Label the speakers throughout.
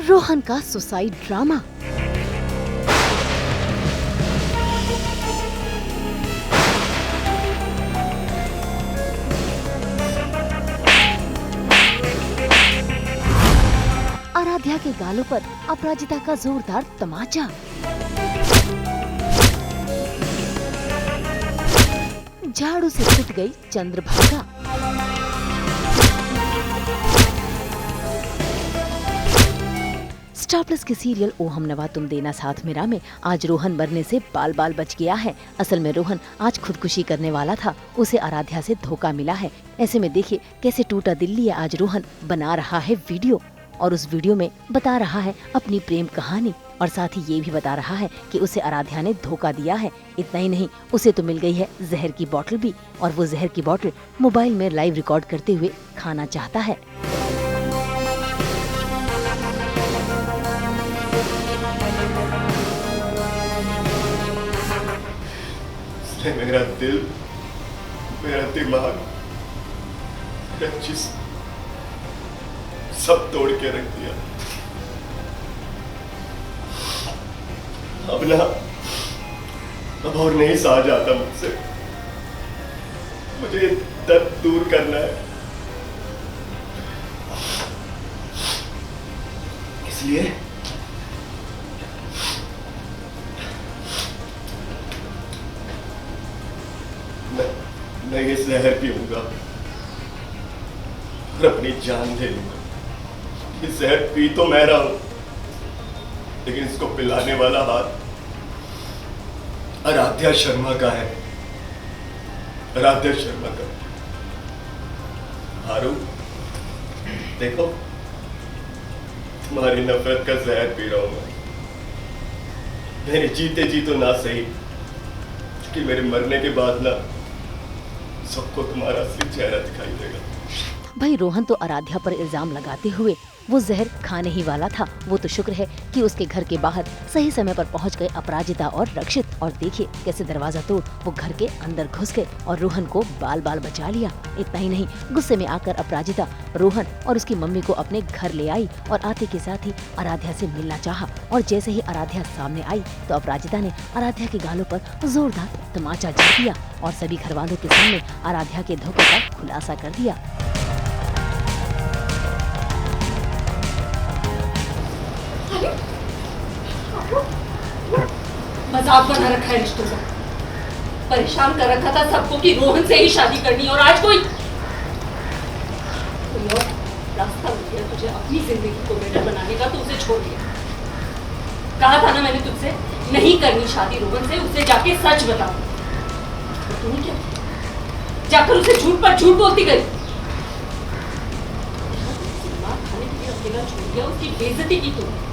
Speaker 1: रोहन का suicide drama. Aaradhya के गालों पर अपराजिता का जोरदार तमाचा। झाड़ू से पिट गई चंद्रभागा। स्टार प्लस के सीरियल ओ हम नवा तुम देना साथ मेरा में आज रोहन मरने से बाल बाल बच गया है। असल में रोहन आज खुदकुशी करने वाला था, उसे आराध्या से धोखा मिला है। ऐसे में देखिए कैसे टूटा दिल लिए आज रोहन बना रहा है वीडियो, और उस वीडियो में बता रहा है अपनी प्रेम कहानी, और साथ ही ये भी बता रहा है कि उसे आराध्या ने धोखा दिया है। इतना ही नहीं, उसे तो मिल गई है जहर की बोतल भी, और वो जहर की बोतल मोबाइल में लाइव रिकॉर्ड करते हुए खाना चाहता है।
Speaker 2: मेरा दिल, मेरा दिमाग, मेरा जिस्म सब तोड़ के रख दिया। अब और नहीं सहा जाता मुझसे। मुझे दर्द दूर करना है, इसलिए मैं ये जहर पीऊंगा और अपनी जान दे लूंगा। ये जहर पी तो मैं रहा हूं, लेकिन इसको पिलाने वाला हाथ आराध्या शर्मा का है। आराध्या शर्मा का। आरू, देखो तुम्हारी नफरत का जहर पी रहा हूं मैं। मेरे जीते जी तो ना सही, कि मेरे मरने के बाद ना सबको तुम्हारा असली चेहरा दिखाई देगा।
Speaker 1: भाई रोहन तो आराध्या पर इल्जाम लगाते हुए वो जहर खाने ही वाला था। वो तो शुक्र है कि उसके घर के बाहर सही समय पर पहुंच गए अपराजिता और रक्षित, और देखिए कैसे दरवाजा तोड़ वो घर के अंदर घुस गए और रोहन को बाल बाल बचा लिया। इतना ही नहीं, गुस्से में आकर अपराजिता रोहन और उसकी मम्मी को अपने घर ले आई और आते के साथ ही आराध्या से मिलना चाहा, और जैसे ही आराध्या सामने आई तो अपराजिता ने आराध्या के गालों पर जोरदार तमाचा जड़ दिया और सभी घर वालों के सामने आराध्या के धोखे का खुलासा कर दिया।
Speaker 3: मजाक बना रखा है रिश्तों का। परेशान कर रखा था सबको कि रोहन से ही शादी करनी, और आज कोई और रास्ता मिल गया तुझे अपनी जिंदगी को बेटर बनाने का, तो उसे छोड़ दिया। कहा था ना मैंने तुझसे नहीं करनी शादी रोहन से, उसे जाके सच बता। तो तूने क्या जाकर उसे झूठ पर झूठ बोलती गई। खाने के लिए अकेला छोड़ दिया, उसकी बेइज्जती की तूने।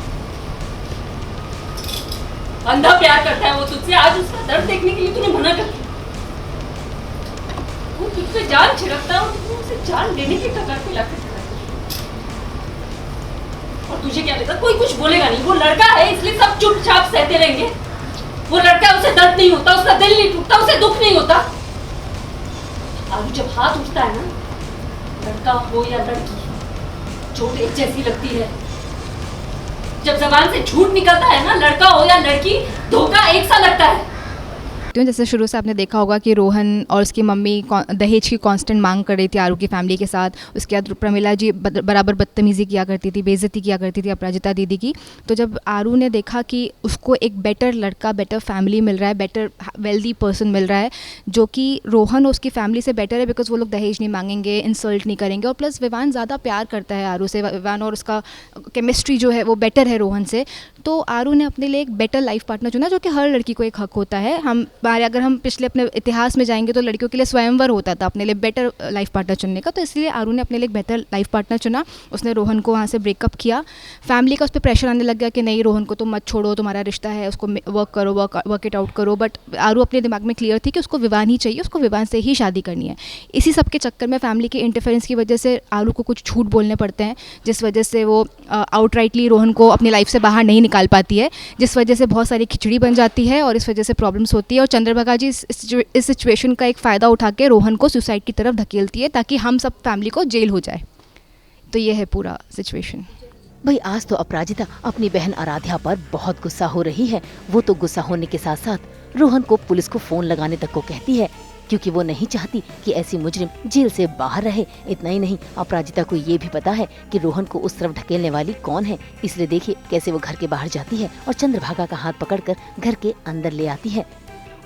Speaker 3: अंधा प्यार करता है वो तुझसे, आज उसका दर्द देखने के लिए तूने मना कर दिया। वो तुझ पे जान छिड़कता है और तूने उसे जान लेने के कगार पे लाकर खड़ा कर। और तुझे क्या लगता कोई कुछ बोलेगा नहीं? वो लड़का है इसलिए सब चुपचाप सहते रहेंगे। वो लड़का, उसे दर्द नहीं होता, उसका दिल नहीं टूटता, उसे दुख नहीं होता। आज जब हाथ उठता है ना, लड़का हो या लड़की, चोट एक जैसी लगती है। जब जबान से झूठ निकलता है ना, लड़का हो या लड़की, धोखा एक सा लगता है।
Speaker 4: जैसे शुरू से आपने देखा होगा कि रोहन और उसकी मम्मी दहेज की कांस्टेंट मांग कर रही थी आरू की फैमिली के साथ। उसके बाद प्रमिला जी बराबर बदतमीज़ी किया करती थी, बेइज्जती किया करती थी अपराजिता दीदी की। तो जब आरू ने देखा कि उसको एक बेटर लड़का, बेटर फैमिली मिल रहा है, बेटर वेल्दी पर्सन मिल रहा है, जो कि रोहन और उसकी फैमिली से बेटर है, बिकॉज वो लोग दहेज नहीं मांगेंगे, इंसल्ट नहीं करेंगे, और प्लस विवान ज़्यादा प्यार करता है आरू से। विवान और उसका केमिस्ट्री जो है वो बेटर है रोहन से। तो आरू ने अपने लिए एक बेटर लाइफ पार्टनर चुना, जो कि हर लड़की को एक हक होता है। अगर हम पिछले अपने इतिहास में जाएंगे तो लड़कियों के लिए स्वयंवर होता था अपने लिए बेटर लाइफ पार्टनर चुनने का। तो इसलिए आरू ने अपने लिए एक बेहतर लाइफ पार्टनर चुना। उसने रोहन को वहाँ से ब्रेकअप किया। फैमिली का उस पर प्रेशर आने लग गया कि नहीं, रोहन को तो मत छोड़ो, तुम्हारा रिश्ता है, उसको वर्क करो, वर्क इट आउट करो। बट आरू अपने दिमाग में क्लियर थी कि उसको विवान ही चाहिए, उसको विवान से ही शादी करनी है। इसी सब के चक्कर में फैमिली के इंटरफेरेंस की वजह से आरू को कुछ झूठ बोलने पड़ते हैं, जिस वजह से वो आउटराइटली रोहन को अपनी लाइफ से बाहर नहीं निकाल पाती है, जिस वजह से बहुत सारी खिचड़ी बन जाती है और इस वजह से प्रॉब्लम्स होती है। और चंद्रभागा जी इस सिचुएशन का एक फ़ायदा उठा के रोहन को सुसाइड की तरफ धकेलती है ताकि हम सब फैमिली को जेल हो जाए। तो ये है पूरा सिचुएशन।
Speaker 1: भाई आज तो अपराजिता अपनी बहन आराध्या पर बहुत गुस्सा हो रही है। वो तो गुस्सा होने के साथ साथ रोहन को पुलिस को फोन लगाने तक को कहती है, क्योंकि वो नहीं चाहती कि ऐसी मुजरिम जेल से बाहर रहे। इतना ही नहीं, अपराजिता को ये भी पता है कि रोहन को उस तरफ ढकेलने वाली कौन है। इसलिए देखिए कैसे वो घर के बाहर जाती है और चंद्रभागा का हाथ पकड़कर घर के अंदर ले आती है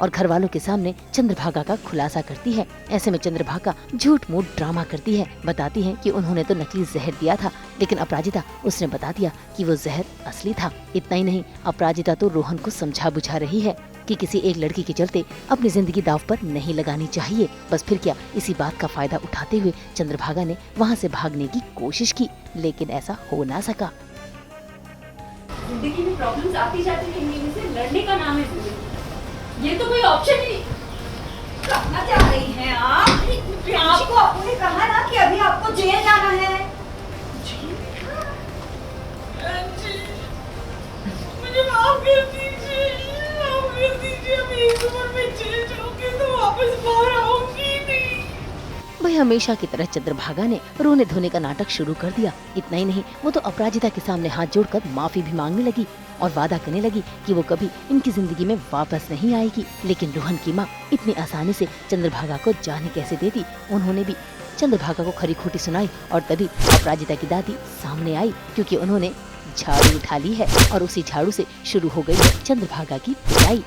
Speaker 1: और घर वालों के सामने चंद्रभागा का खुलासा करती है। ऐसे में चंद्रभागा झूठ मूठ ड्रामा करती है, बताती है कि उन्होंने तो नकली जहर दिया था, लेकिन अपराजिता उसने बता दिया कि वो जहर असली था। इतना ही नहीं, अपराजिता तो रोहन को समझा बुझा रही है कि किसी एक लड़की के चलते अपनी जिंदगी दाव पर नहीं लगानी चाहिए। बस फिर क्या, इसी बात का फायदा उठाते हुए चंद्रभागा ने वहाँ से भागने की कोशिश की, लेकिन ऐसा हो ना सका।
Speaker 3: जिंदगी में प्रॉब्लम्स आती जाती रहेंगी, इनसे लड़ने का नाम है जिंदगी। ये तो कोई ऑप्शन ही नहीं।
Speaker 5: कहाँ जा रही हैं आप? आपको आपू ने कहा ना कि अभी आपको जेल जाना है।
Speaker 3: मुझे माफ कर दीजिए, माफ कर दीजिए। मैं इस उम्र में जेल जाऊंगी तो वापस बाहर आऊंगी नहीं।
Speaker 1: भाई हमेशा की तरह चंद्रभागा ने रोने धोने का नाटक शुरू कर दिया। इतना ही नहीं, वो तो अपराजिता के सामने हाथ जोड़कर माफी भी मांगने लगी और वादा करने लगी कि वो कभी इनकी जिंदगी में वापस नहीं आएगी। लेकिन रोहन की माँ इतनी आसानी से चंद्रभागा को जाने कैसे देती। उन्होंने भी चंद्रभागा को खरी खोटी सुनाई और तभी अपराजिता की दादी सामने आई, क्योंकि उन्होंने झाड़ू उठा ली है और उसी झाड़ू से शुरू हो गई है चंद्रभागा की पिटाई।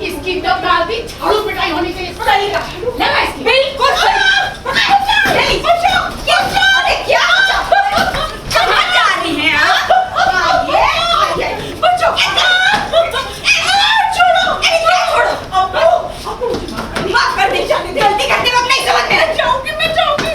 Speaker 3: इसकी तब दादी झाड़ू पिटाई होनी चाहिए। लगा इसकी। बिल्कुल
Speaker 5: नहीं, अरे क्या कहाँ जा रही हैं आप? आइए, बच्चों, छोड़ो, अब्बू, माफ कर दीजिए, गलती करते वक्त नहीं समझ में। मैं जाऊंगी,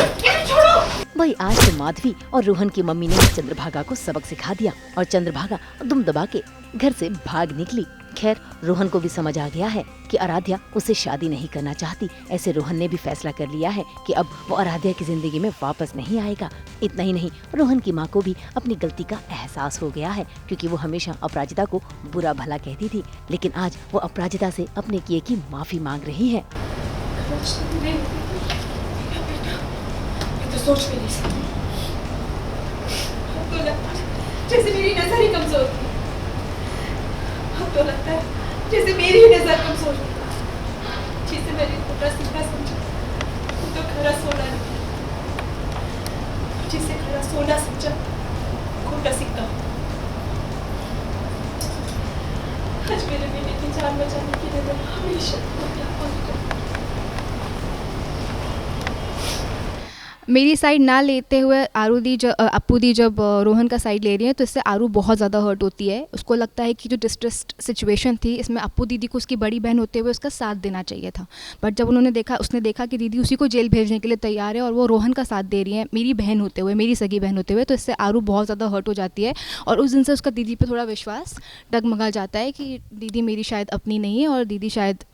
Speaker 5: छोड़ो।
Speaker 1: भाई आज तो माधवी और रोहन की मम्मी ने चंद्रभागा को सबक सिखा दिया और चंद्रभागा दुम दबा के घर से भाग निकली। खैर, रोहन को भी समझ आ गया है कि आराध्या उससे शादी नहीं करना चाहती। ऐसे रोहन ने भी फैसला कर लिया है कि अब वो आराध्या की जिंदगी में वापस नहीं आएगा। इतना ही नहीं, रोहन की माँ को भी अपनी गलती का एहसास हो गया है, क्योंकि वो हमेशा अपराजिता को बुरा भला कहती थी, लेकिन आज वो अपराजिता से अपने किए की माफी मांग रही है।
Speaker 3: तो सोच भी नहीं सकती। अब तो लगता है जैसे मेरी नजर ही कमजोर थी। अब तो लगता है जैसे मेरी ही नजर कमजोर थी। जिसे मैंने खोटा सीधा समझा, वो तो खरा सोना निकला। जिसे खरा सोना समझा, खोटा सिक्का। आज मेरे बेटे की जान बचाने की नजर हमेशा खोटा होगी।
Speaker 4: मेरी साइड ना लेते हुए अप्पू दी जब रोहन का साइड ले रही है तो इससे आरू बहुत ज़्यादा हर्ट होती है। उसको लगता है कि जो डिस्ट्रेस्ड सिचुएशन थी, इसमें अप्पू दीदी को उसकी बड़ी बहन होते हुए उसका साथ देना चाहिए था। बट जब उसने देखा कि दीदी उसी को जेल भेजने के लिए तैयार है और वो रोहन का साथ दे रही है मेरी बहन होते हुए, मेरी सगी बहन होते हुए, तो इससे आरू बहुत ज़्यादा हर्ट हो जाती है और उस दिन से उसका दीदी पर थोड़ा विश्वास डगमगा जाता है कि दीदी मेरी शायद अपनी नहीं है और दीदी शायद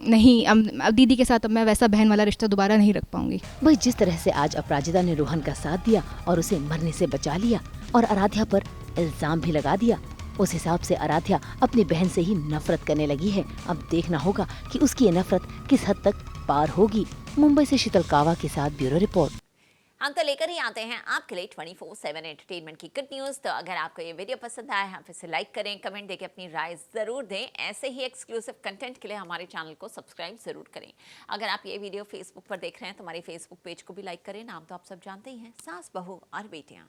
Speaker 4: नहीं, अब दीदी के साथ अब मैं वैसा बहन वाला रिश्ता दोबारा नहीं रख पाऊंगी।
Speaker 1: भाई जिस तरह से आज अपराजिता ने रोहन का साथ दिया और उसे मरने से बचा लिया और आराध्या पर इल्जाम भी लगा दिया, उस हिसाब से आराध्या अपनी बहन से ही नफरत करने लगी है। अब देखना होगा कि उसकी ये नफरत किस हद तक पार होगी। मुंबई से शीतल कावा के साथ ब्यूरो रिपोर्ट।
Speaker 6: हम तो लेकर ही आते हैं आपके लिए 24/7 एंटरटेनमेंट की गुड न्यूज़। तो अगर आपको ये वीडियो पसंद आया है, फिर से लाइक करें, कमेंट देके अपनी राय ज़रूर दें। ऐसे ही एक्सक्लूसिव कंटेंट के लिए हमारे चैनल को सब्सक्राइब ज़रूर करें। अगर आप ये वीडियो फेसबुक पर देख रहे हैं तो हमारे फेसबुक पेज को भी लाइक करें। नाम तो आप सब जानते ही हैं, सास बहू और बेटियाँ।